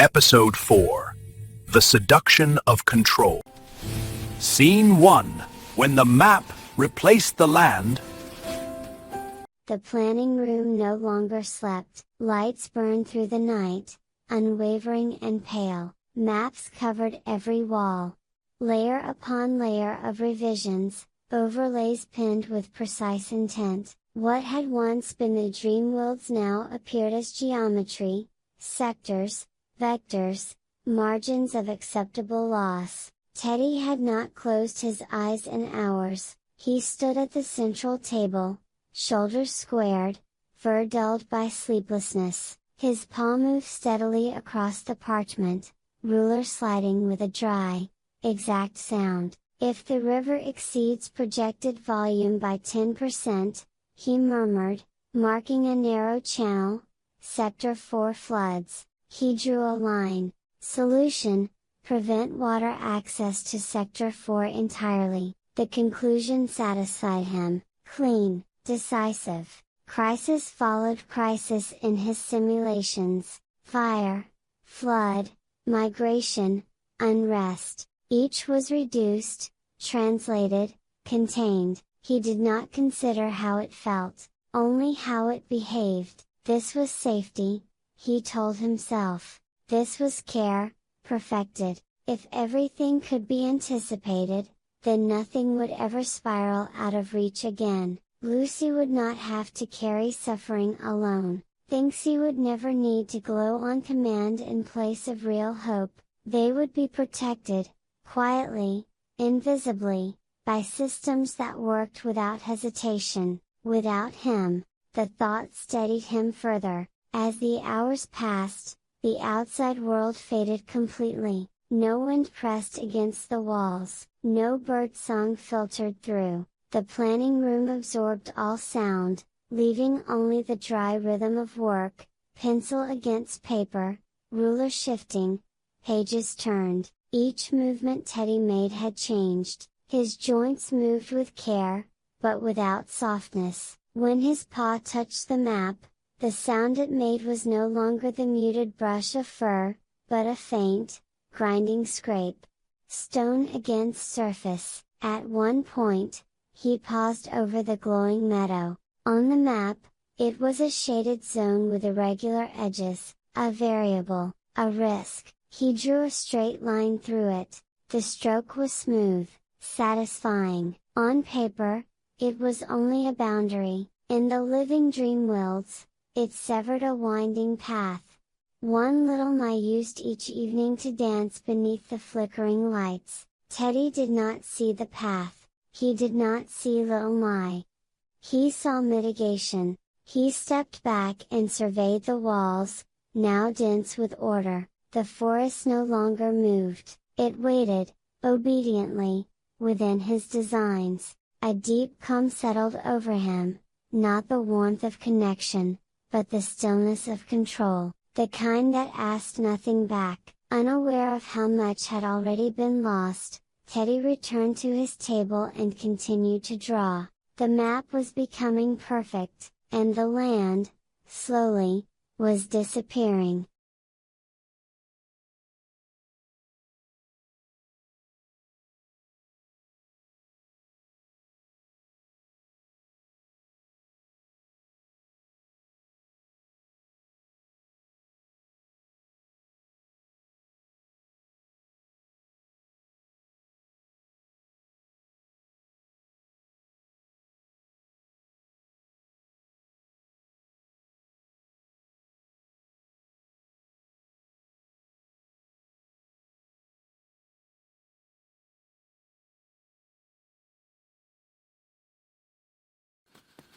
Episode 4. The Seduction of Control. Scene 1. When the map replaced the land. The planning room no longer slept. Lights burned through the night, unwavering and pale. Maps covered every wall. Layer upon layer of revisions, overlays pinned with precise intent. What had once been the Dreamwilds now appeared as geometry, sectors, vectors, margins of acceptable loss. Teddy had not closed his eyes in hours. He stood at the central table, shoulders squared, fur dulled by sleeplessness. His paw moved steadily across the parchment, ruler sliding with a dry, exact sound. If the river exceeds projected volume by 10%, he murmured, marking a narrow channel, Sector 4 floods. He drew a line. Solution: prevent water access to Sector 4 entirely. The conclusion satisfied him. Clean, decisive. Crisis followed crisis in his simulations. Fire, flood, migration, unrest. Each was reduced, translated, contained. He did not consider how it felt, only how it behaved. This was safety, he told himself. This was care, perfected. If everything could be anticipated, then nothing would ever spiral out of reach again. Lucy would not have to carry suffering alone. Things would never need to glow on command in place of real hope. They would be protected, quietly, invisibly, by systems that worked without hesitation. Without him, the thought steadied him further. As the hours passed, the outside world faded completely. No wind pressed against the walls, no bird song filtered through. The planning room absorbed all sound, leaving only the dry rhythm of work, pencil against paper, ruler shifting, pages turned. Each movement Teddy made had changed. His joints moved with care, but without softness. When his paw touched the map, the sound it made was no longer the muted brush of fur, but a faint, grinding scrape. Stone against surface. At one point, he paused over the glowing meadow. On the map, it was a shaded zone with irregular edges, a variable, a risk. He drew a straight line through it. The stroke was smooth, satisfying. On paper, it was only a boundary. In the living Dreamwilds, it severed a winding path. One little Mai used each evening to dance beneath the flickering lights. Teddy did not see the path. He did not see little Mai. He saw mitigation. He stepped back and surveyed the walls, now dense with order. The forest no longer moved. It waited, obediently, within his designs. A deep calm settled over him, not the warmth of connection, but the stillness of control, the kind that asked nothing back. Unaware of how much had already been lost, Teddy returned to his table and continued to draw. The map was becoming perfect, and the land, slowly, was disappearing.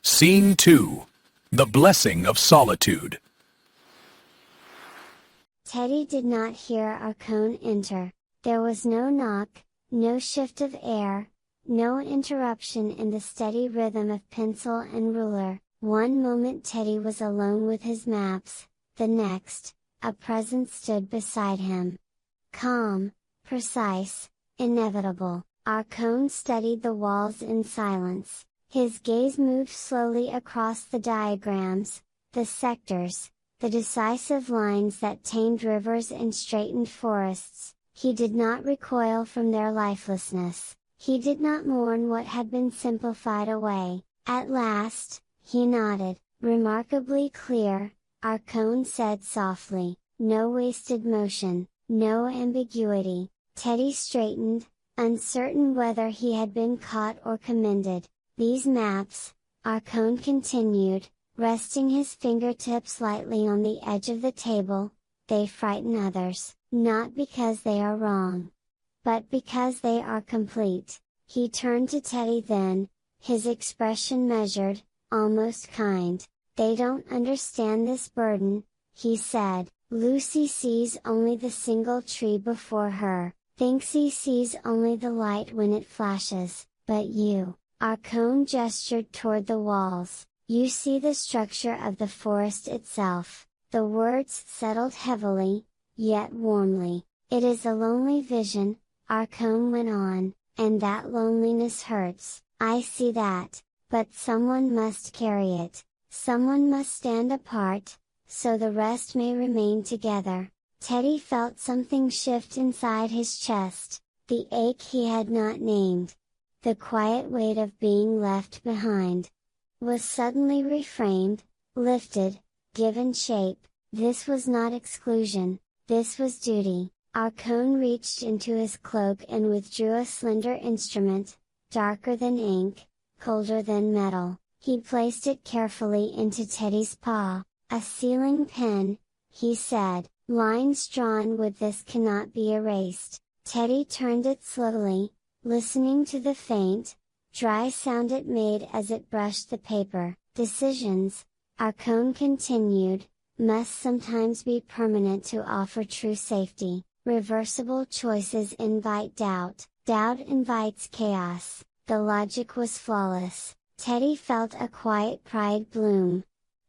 Scene 2. The Blessing of Solitude. Teddy did not hear Arkhon enter. There was no knock, no shift of air, no interruption in the steady rhythm of pencil and ruler. One moment Teddy was alone with his maps, the next, a presence stood beside him. Calm, precise, inevitable. Arkhon studied the walls in silence. His gaze moved slowly across the diagrams, the sectors, the decisive lines that tamed rivers and straightened forests. He did not recoil from their lifelessness, he did not mourn what had been simplified away. At last, he nodded, remarkably clear. Arkhon said softly, "No wasted motion, no ambiguity." Teddy straightened, uncertain whether he had been caught or commended. "These maps," Arkhon continued, resting his fingertips lightly on the edge of the table, "they frighten others, not because they are wrong, but because they are complete." He turned to Teddy then, his expression measured, almost kind. "They don't understand this burden," he said. "Lucy sees only the single tree before her, thinks he sees only the light when it flashes, but you," Arkhon gestured toward the walls, "you see the structure of the forest itself." The words settled heavily, yet warmly. "It is a lonely vision," Arkhon went on, "and that loneliness hurts, I see that, but someone must carry it, someone must stand apart, so the rest may remain together." Teddy felt something shift inside his chest, the ache he had not named. The quiet weight of being left behind was suddenly reframed, lifted, given shape. This was not exclusion, this was duty. Arkhon reached into his cloak and withdrew a slender instrument, darker than ink, colder than metal. He placed it carefully into Teddy's paw. "A sealing pen," he said, "lines drawn with this cannot be erased." Teddy turned it slowly, listening to the faint, dry sound it made as it brushed the paper. "Decisions," Arkhon continued, "must sometimes be permanent to offer true safety. Reversible choices invite doubt, doubt invites chaos." The logic was flawless. Teddy felt a quiet pride bloom.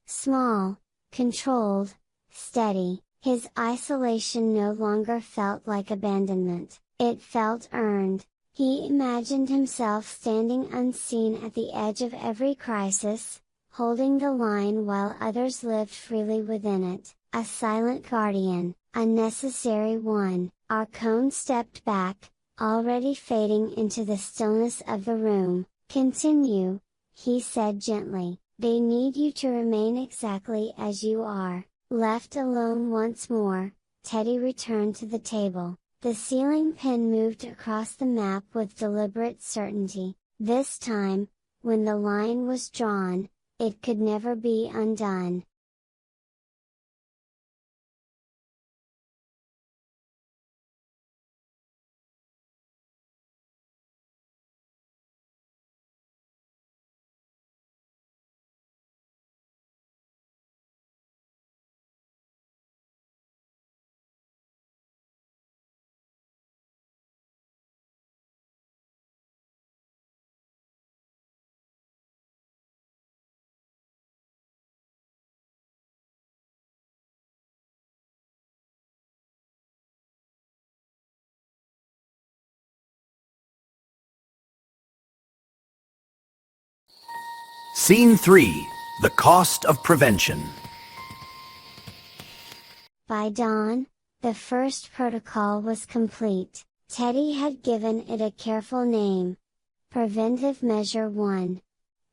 Small, controlled, steady, his isolation no longer felt like abandonment, it felt earned. He imagined himself standing unseen at the edge of every crisis, holding the line while others lived freely within it, a silent guardian, a necessary one. Arkhon stepped back, already fading into the stillness of the room. "Continue," he said gently, "they need you to remain exactly as you are." Left alone once more, Teddy returned to the table. The sealing pen moved across the map with deliberate certainty. This time, when the line was drawn, it could never be undone. Scene 3. The Cost of Prevention. By dawn, the first protocol was complete. Teddy had given it a careful name. Preventive Measure 1.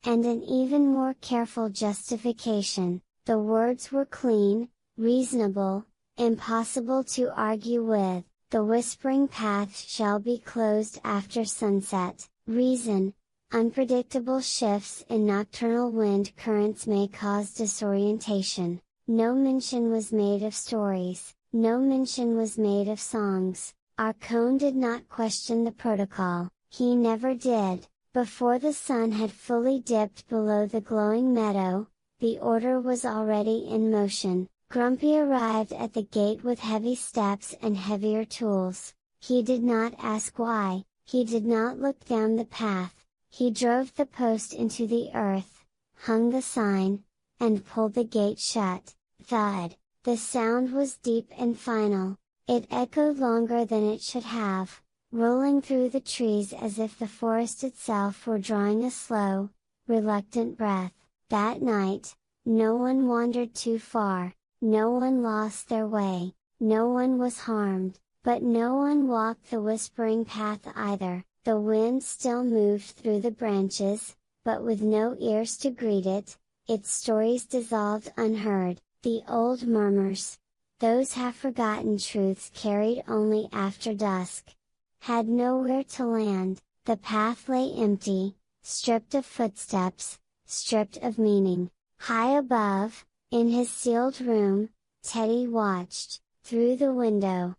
And an even more careful justification. The words were clean, reasonable, impossible to argue with. The whispering path shall be closed after sunset. Reason: unpredictable shifts in nocturnal wind currents may cause disorientation. No mention was made of stories, no mention was made of songs. Arkhon did not question the protocol, he never did. Before the sun had fully dipped below the glowing meadow, the order was already in motion. Grumpy arrived at the gate with heavy steps and heavier tools. He did not ask why, he did not look down the path. He drove the post into the earth, hung the sign, and pulled the gate shut. Thud! The sound was deep and final. It echoed longer than it should have, rolling through the trees as if the forest itself were drawing a slow, reluctant breath. That night, no one wandered too far. No one lost their way, no one was harmed, but no one walked the whispering path either. The wind still moved through the branches, but with no ears to greet it, its stories dissolved unheard, the old murmurs, those half-forgotten truths carried only after dusk, had nowhere to land. The path lay empty, stripped of footsteps, stripped of meaning. High above, in his sealed room, Teddy watched, through the window,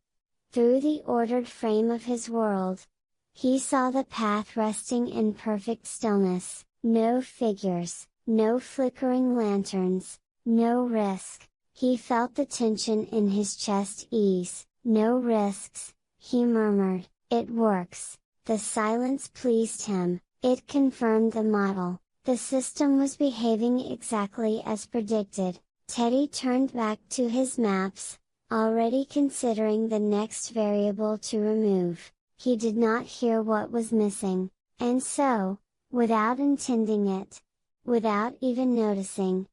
through the ordered frame of his world. He saw the path resting in perfect stillness, no figures, no flickering lanterns, no risk. He felt the tension in his chest ease. No risks, he murmured, it works. The silence pleased him, it confirmed the model. The system was behaving exactly as predicted. Teddy turned back to his maps, already considering the next variable to remove. He did not hear what was missing, and so, without intending it, without even noticing,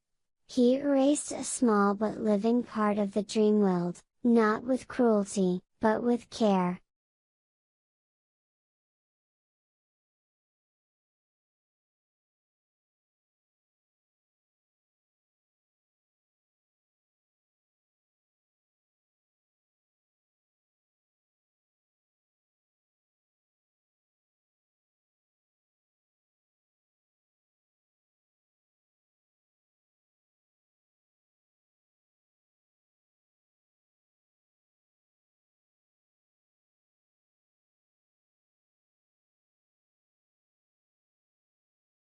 he erased a small but living part of the Dreamwild, not with cruelty, but with care.